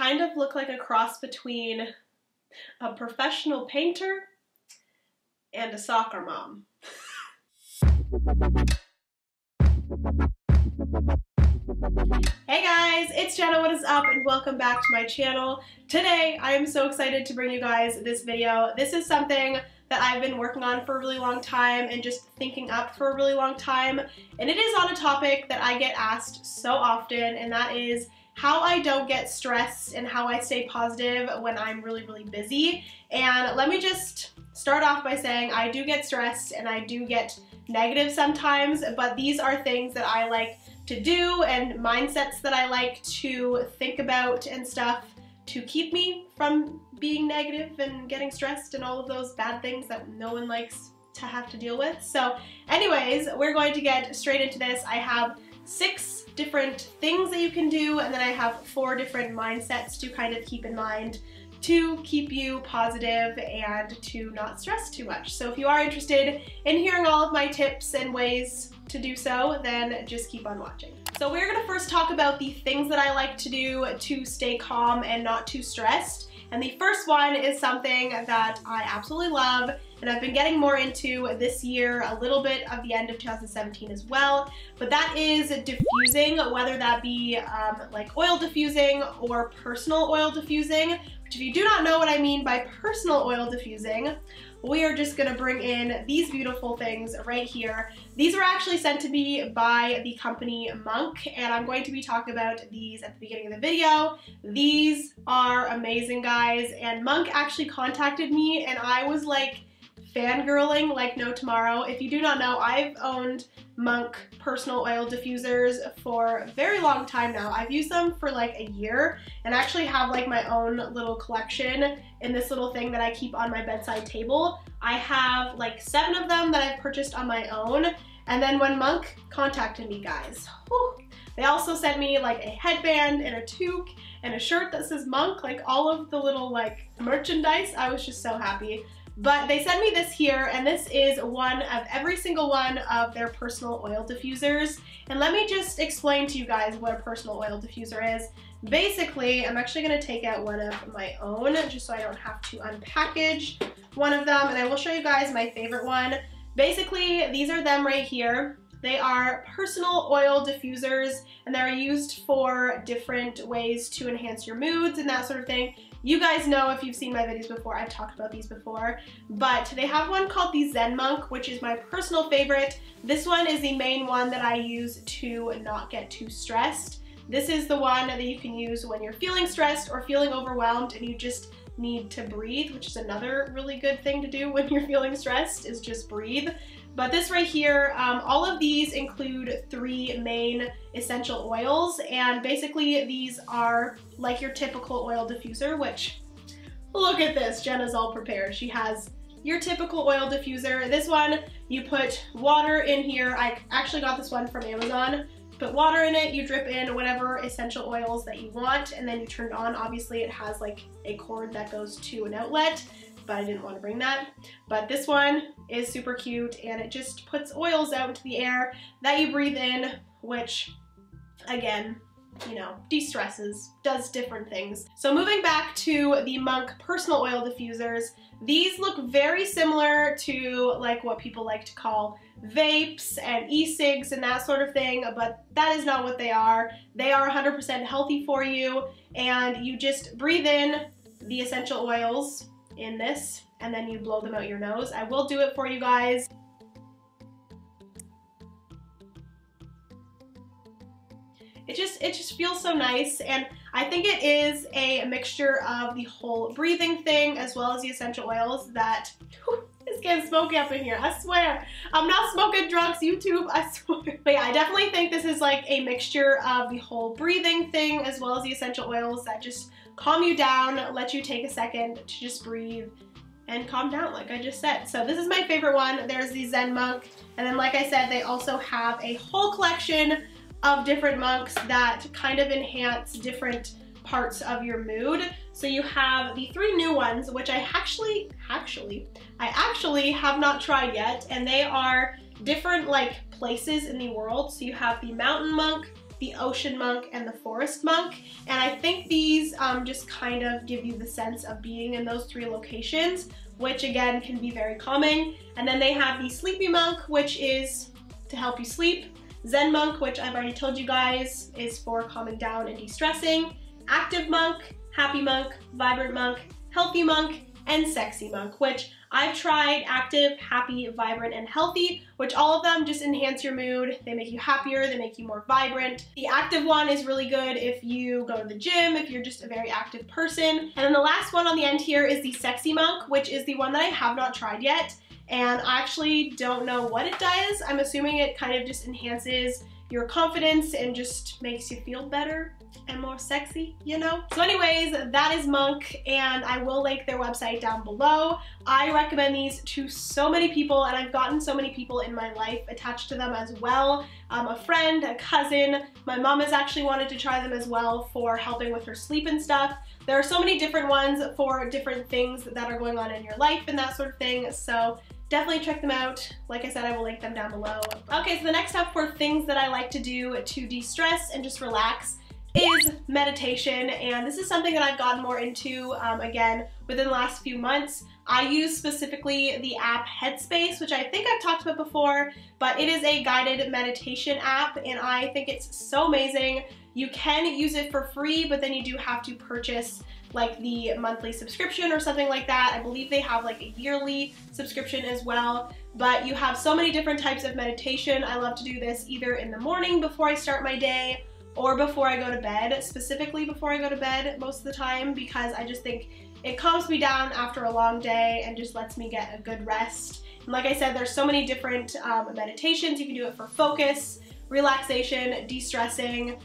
kind of look like a cross between a professional painter and a soccer mom. Hey guys, it's Jenna, what is up, and welcome back to my channel. Today, I am so excited to bring you guys this video. This is something that I've been working on for a really long time and just thinking up for a really long time. And it is on a topic that I get asked so often, and that is how I don't get stressed and how I stay positive when I'm really, really busy. And let me just start off by saying I do get stressed and I do get negative sometimes, but these are things that I like to do and mindsets that I like to think about and stuff to keep me from being negative and getting stressed and all of those bad things that no one likes to have to deal with. So anyways, we're going to get straight into this. I have 6 different things that you can do, and then I have 4 different mindsets to kind of keep in mind to keep you positive and to not stress too much. So if you are interested in hearing all of my tips and ways to do so, then just keep on watching. So we're gonna first talk about the things that I like to do to stay calm and not too stressed. And the first one is something that I absolutely love and I've been getting more into this year, a little bit of the end of 2017 as well, but that is diffusing, whether that be like oil diffusing or personal oil diffusing, which if you do not know what I mean by personal oil diffusing, we are just gonna bring in these beautiful things right here. These were actually sent to me by the company MONQ, and I'm going to be talking about these at the beginning of the video. These are amazing, guys, and MONQ actually contacted me and I was like fangirling like no tomorrow. If you do not know, I've owned MONQ personal oil diffusers for a very long time now. I've used them for like a year and actually have like my own little collection in this little thing that I keep on my bedside table. I have like 7 of them that I've purchased on my own, and then when MONQ contacted me, guys, whew, they also sent me like a headband and a toque and a shirt that says MONQ, like all of the little like merchandise. I was just so happy. But they sent me this here, and this is one of every single one of their personal oil diffusers. And let me just explain to you guys what a personal oil diffuser is. Basically, I'm actually going to take out one of my own just so I don't have to unpackage one of them, and I will show you guys my favorite one. Basically, these are them right here. They are personal oil diffusers, and they're used for different ways to enhance your moods and that sort of thing. You guys know, if you've seen my videos before, I've talked about these before, but they have one called the Zen Monk, which is my personal favorite. This one is the main one that I use to not get too stressed. This is the one that you can use when you're feeling stressed or feeling overwhelmed and you just need to breathe, which is another really good thing to do when you're feeling stressed, is just breathe. But this right here, all of these include 3 main essential oils, and basically these are like your typical oil diffuser, which, look at this, Jenna's all prepared. She has your typical oil diffuser. This one, you put water in here. I actually got this one from Amazon. Put water in it, you drip in whatever essential oils that you want, and then you turn it on. Obviously it has like a cord that goes to an outlet, but I didn't want to bring that. But this one is super cute, and it just puts oils out into the air that you breathe in, which again, you know, de-stresses, does different things. So moving back to the MONQ personal oil diffusers, these look very similar to like what people like to call vapes and e-cigs and that sort of thing, but that is not what they are. They are 100% healthy for you, and you just breathe in the essential oils in this and then you blow them out your nose. I will do it for you guys. It just feels so nice, and I think it is a mixture of the whole breathing thing as well as the essential oils that, whew, it's getting smoky up in here, I swear. I'm not smoking drugs, YouTube, I swear. But yeah, I definitely think this is like a mixture of the whole breathing thing as well as the essential oils that just calm you down, let you take a second to just breathe and calm down, like I just said. So this is my favorite one. There's the Zen Monk, and then like I said, they also have a whole collection of different monks that kind of enhance different parts of your mood. So you have the 3 new ones, which I actually have not tried yet, and they are different like places in the world. So you have the mountain monk, the ocean monk, and the forest monk. And I think these just kind of give you the sense of being in those 3 locations, which again can be very calming. And then they have the Sleepy Monk, which is to help you sleep. Zen Monk, which I've already told you guys, is for calming down and de-stressing. Active Monk, Happy Monk, Vibrant Monk, Healthy Monk, and Sexy Monk, which I've tried active, happy, vibrant, and healthy, which all of them just enhance your mood. They make you happier, they make you more vibrant. The active one is really good if you go to the gym, if you're just a very active person. And then the last one on the end here is the Sexy Monk, which is the one that I have not tried yet. And I actually don't know what it does. I'm assuming it kind of just enhances your confidence and just makes you feel better and more sexy, you know? So anyways, that is Monk, and I will link their website down below. I recommend these to so many people, and I've gotten so many people in my life attached to them as well. A friend, a cousin, my mom has actually wanted to try them as well for helping with her sleep and stuff. There are so many different ones for different things that are going on in your life and that sort of thing, so definitely check them out. Like I said, I will link them down below. Okay, so the next step for things that I like to do to de-stress and just relax is meditation, and this is something that I've gotten more into again within the last few months. I use specifically the app Headspace, which I think I've talked about before, but it is a guided meditation app, and I think it's so amazing. You can use it for free, but then you do have to purchase like the monthly subscription or something like that. I believe they have like a yearly subscription as well, but you have so many different types of meditation. I love to do this either in the morning before I start my day or before I go to bed, specifically before I go to bed most of the time, because I just think it calms me down after a long day and just lets me get a good rest. And like I said, there's so many different meditations. You can do it for focus, relaxation, de-stressing,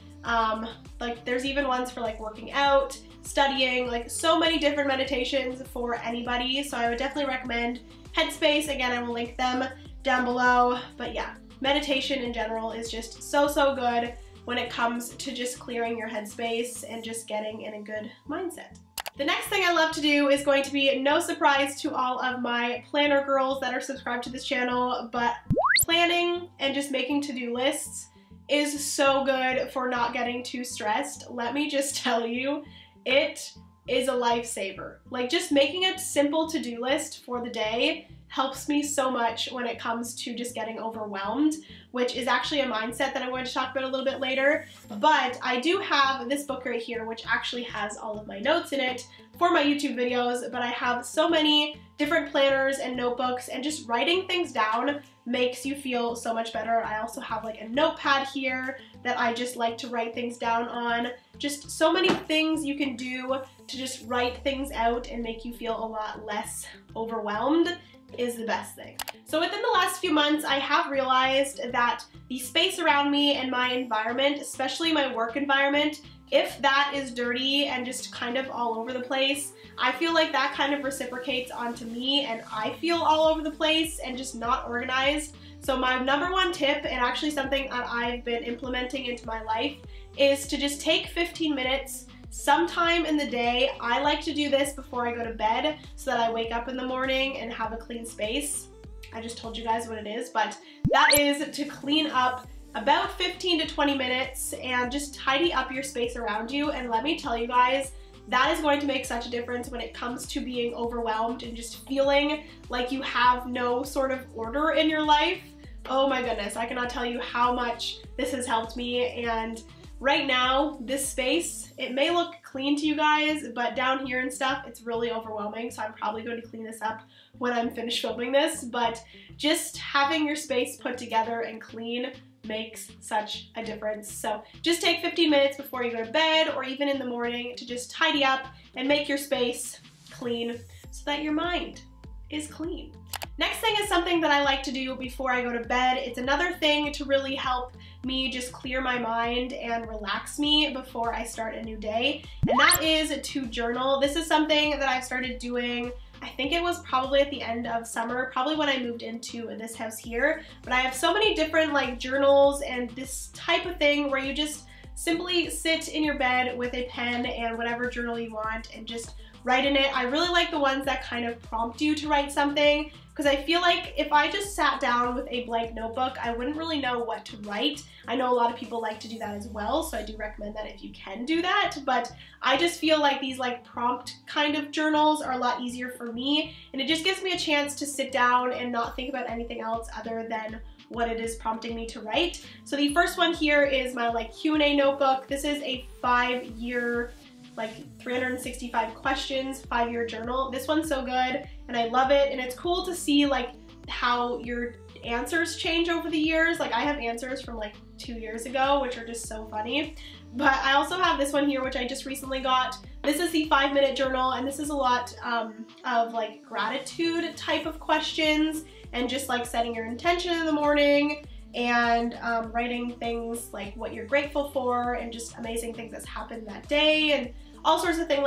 like there's even ones for like working out, studying, like so many different meditations for anybody. So I would definitely recommend Headspace. Again, I will link them down below. But yeah, meditation in general is just so good when it comes to just clearing your headspace and just getting in a good mindset. The next thing I love to do is going to be no surprise to all of my planner girls that are subscribed to this channel, but planning and just making to-do lists is so good for not getting too stressed. Let me just tell you, it is a lifesaver. Like just making a simple to-do list for the day helps me so much when it comes to just getting overwhelmed, which is actually a mindset that I'm going to talk about a little bit later. But I do have this book right here, which actually has all of my notes in it for my YouTube videos, but I have so many different planners and notebooks, and just writing things down makes you feel so much better. I also have like a notepad here that I just like to write things down on. Just so many things you can do to just write things out and make you feel a lot less overwhelmed is the best thing. So within the last few months, I have realized that the space around me and my environment, especially my work environment, if that is dirty and just kind of all over the place, I feel like that kind of reciprocates onto me and I feel all over the place and just not organized. So my number one tip, and actually something that I've been implementing into my life, is to just take 15 minutes sometime in the day. I like to do this before I go to bed so that I wake up in the morning and have a clean space. I just told you guys what it is, but that is to clean up about 15 to 20 minutes and just tidy up your space around you. And let me tell you guys, that is going to make such a difference when it comes to being overwhelmed and just feeling like you have no sort of order in your life. Oh my goodness, I cannot tell you how much this has helped me. And right now, this space, it may look clean to you guys, but down here and stuff, it's really overwhelming. So I'm probably going to clean this up when I'm finished filming this, but just having your space put together and clean makes such a difference. So just take 15 minutes before you go to bed or even in the morning to just tidy up and make your space clean so that your mind is clean. Next thing is something that I like to do before I go to bed. It's another thing to really help me just clear my mind and relax me before I start a new day, and that is to journal. This is something that I've started doing, I think it was probably at the end of summer, probably when I moved into this house here, but I have so many different like journals and this type of thing where you just simply sit in your bed with a pen and whatever journal you want and just write in it. I really like the ones that kind of prompt you to write something, because I feel like if I just sat down with a blank notebook, I wouldn't really know what to write. I know a lot of people like to do that as well, so I do recommend that if you can do that, but I just feel like these like prompt kind of journals are a lot easier for me, and it just gives me a chance to sit down and not think about anything else other than what it is prompting me to write. So the first one here is my like Q&A notebook. This is a 5-year, like 365 questions, 5-year journal. This one's so good and I love it, and it's cool to see like how your answers change over the years. Like I have answers from like 2 years ago, which are just so funny. But I also have this one here, which I just recently got. This is the 5-minute journal, and this is a lot of like gratitude type of questions and just like setting your intention in the morning and writing things like what you're grateful for and just amazing things that's happened that day and all sorts of things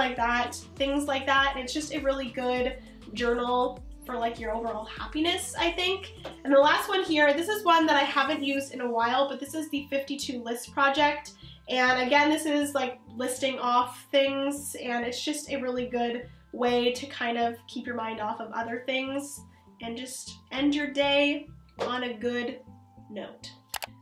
like that. And it's just a really good journal for like your overall happiness, I think. And the last one here, this is one that I haven't used in a while, but this is the 52 list project. And again, this is like listing off things, and it's just a really good way to kind of keep your mind off of other things and just end your day on a good note.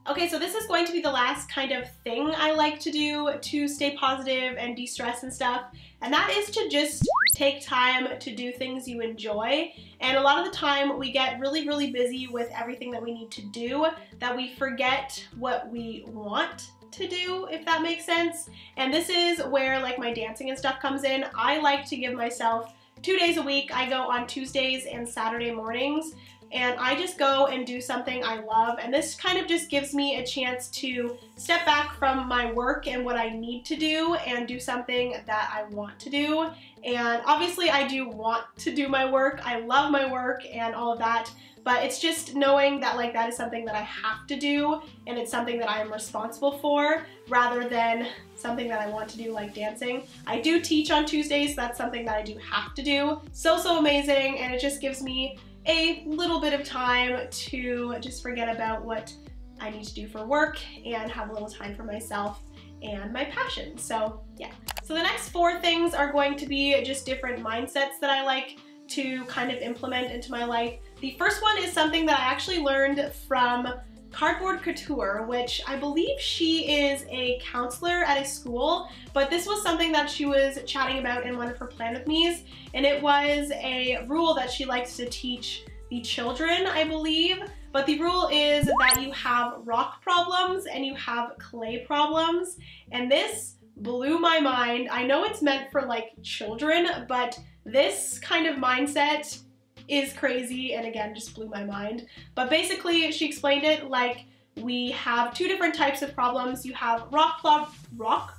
Okay, so this is going to be the last kind of thing I like to do to stay positive and de-stress and stuff, and that is to just take time to do things you enjoy. And a lot of the time we get really, really busy with everything that we need to do that we forget what we want to do, if that makes sense. And this is where like my dancing and stuff comes in. I like to give myself 2 days a week. I go on Tuesdays and Saturday mornings, and I just go and do something I love, and this kind of just gives me a chance to step back from my work and what I need to do and do something that I want to do. And obviously I do want to do my work. I love my work and all of that, but it's just knowing that like that is something that I have to do and it's something that I am responsible for rather than something that I want to do like dancing. I do teach on Tuesdays, that's something that I do have to do. So amazing, and it just gives me a little bit of time to just forget about what I need to do for work and have a little time for myself and my passion. So yeah. So the next 4 things are going to be just different mindsets that I like to kind of implement into my life. The first one is something that I actually learned from Cardboard Couture, which I believe she is a counselor at a school, but this was something that she was chatting about in one of her Plan With Me's, and it was a rule that she likes to teach the children, I believe. But the rule is that you have rock problems and you have clay problems, and this blew my mind. I know it's meant for like children, but this kind of mindset is crazy, and again just blew my mind. But basically she explained it like we have 2 different types of problems. You have rock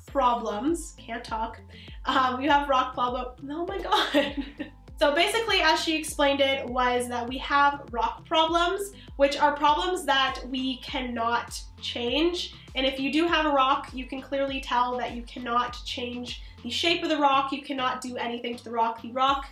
problems, can't talk. You have rock problem, oh my god. So basically, as she explained it, was that we have rock problems, which are problems that we cannot change. And if you do have a rock, you can clearly tell that you cannot change the shape of the rock, you cannot do anything to the rock. The rock,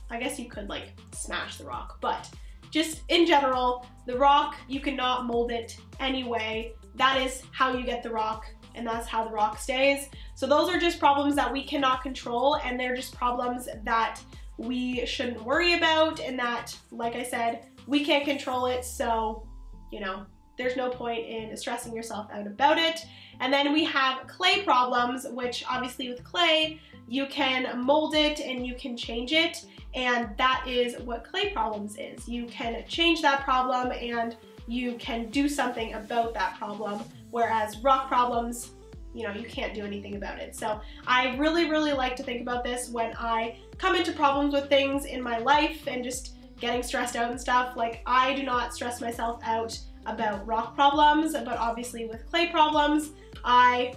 I guess you could like smash the rock, but just in general, the rock, you cannot mold it anyway. That is how you get the rock, and that's how the rock stays. So those are just problems that we cannot control, and they're just problems that we shouldn't worry about, and that, like I said, we can't control it, so, you know, there's no point in stressing yourself out about it. And then we have clay problems, which obviously with clay, you can mold it and you can change it, and that is what clay problems is. You can change that problem and you can do something about that problem, whereas rock problems, you know, you can't do anything about it. So I really, really like to think about this when I come into problems with things in my life and just getting stressed out and stuff. Like, I do not stress myself out about rock problems, but obviously with clay problems, I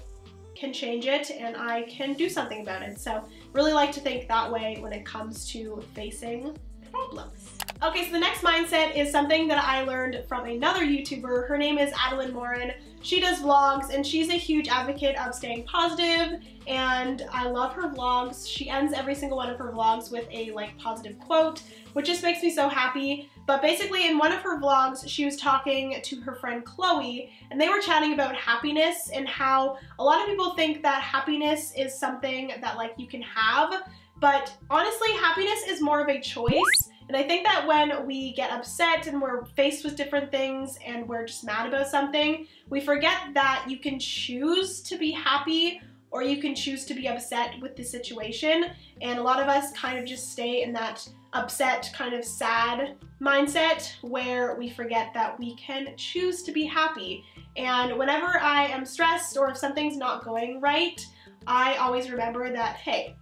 can change it and I can do something about it. So really like to think that way when it comes to facing problems. Okay, so the next mindset is something that I learned from another YouTuber. Her name is Adeline Morin. She does vlogs and she's a huge advocate of staying positive, and I love her vlogs. She ends every single one of her vlogs with a positive quote, which just makes me so happy. But basically in one of her vlogs, she was talking to her friend Chloe, and they were chatting about happiness and how a lot of people think that happiness is something that you can have, but honestly happiness is more of a choice. And I think that when we get upset and we're faced with different things and we're just mad about something, we forget that you can choose to be happy or you can choose to be upset with the situation. And a lot of us kind of just stay in that upset, kind of sad mindset where we forget that we can choose to be happy. And whenever I am stressed or if something's not going right, I always remember that, hey,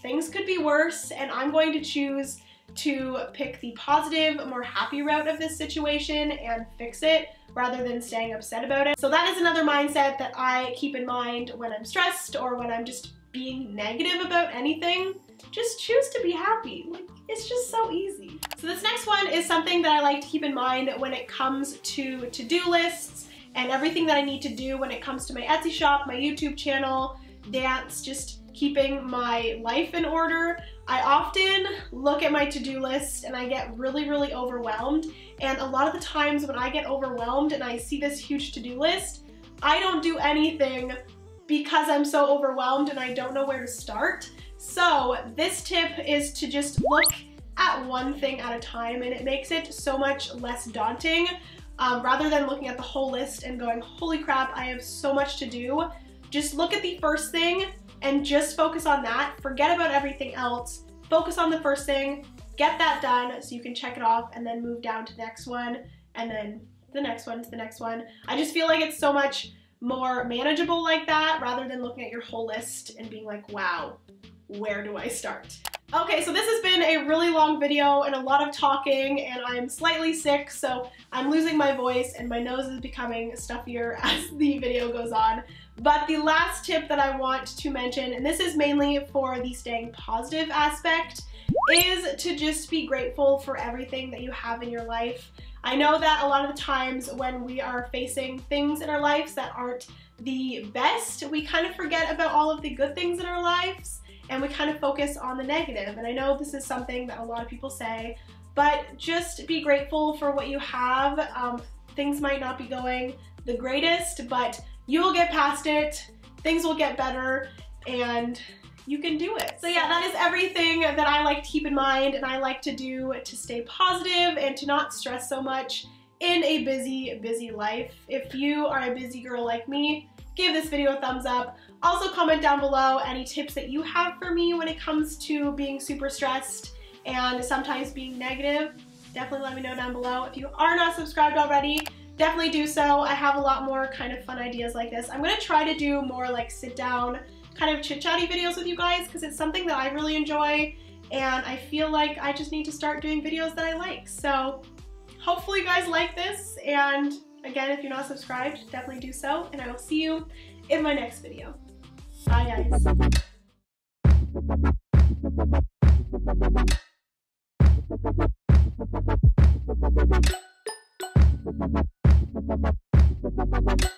things could be worse and I'm going to choose to pick the positive, more happy route of this situation and fix it rather than staying upset about it. So that is another mindset that I keep in mind when I'm stressed or when I'm just being negative about anything. Just choose to be happy. It's just so easy. So this next one is something that I like to keep in mind when it comes to to-do lists and everything that I need to do when it comes to my Etsy shop, my YouTube channel, dance, just keeping my life in order. I often look at my to-do list and I get really, really overwhelmed. And a lot of the times when I get overwhelmed and I see this huge to-do list, I don't do anything because I'm so overwhelmed and I don't know where to start. So this tip is to just look at one thing at a time, and it makes it so much less daunting. Rather than looking at the whole list and going, holy crap, I have so much to do. Just look at the first thing and just focus on that. Forget about everything else. Focus on the first thing, get that done so you can check it off and then move down to the next one and then the next one to the next one. I just feel like it's so much more manageable like that rather than looking at your whole list and being like, wow, where do I start? Okay, so this has been a really long video and a lot of talking, and I'm slightly sick, so I'm losing my voice and my nose is becoming stuffier as the video goes on. But the last tip that I want to mention, and this is mainly for the staying positive aspect, is to just be grateful for everything that you have in your life. I know that a lot of the times when we are facing things in our lives that aren't the best, we kind of forget about all of the good things in our lives and we kind of focus on the negative. And I know this is something that a lot of people say, but just be grateful for what you have. Things might not be going the greatest, but you will get past it, things will get better, and you can do it. So yeah, that is everything that I like to keep in mind and I like to do to stay positive and to not stress so much in a busy, busy life. If you are a busy girl like me, give this video a thumbs up. Also comment down below any tips that you have for me when it comes to being super stressed and sometimes being negative. Definitely let me know down below. If you are not subscribed already, definitely do so. I have a lot more kind of fun ideas like this. I'm gonna try to do more like sit down kind of chit-chatty videos with you guys because it's something that I really enjoy and I feel like I just need to start doing videos that I like. So hopefully you guys like this, and again, if you're not subscribed, definitely do so, and I will see you in my next video. Bye guys.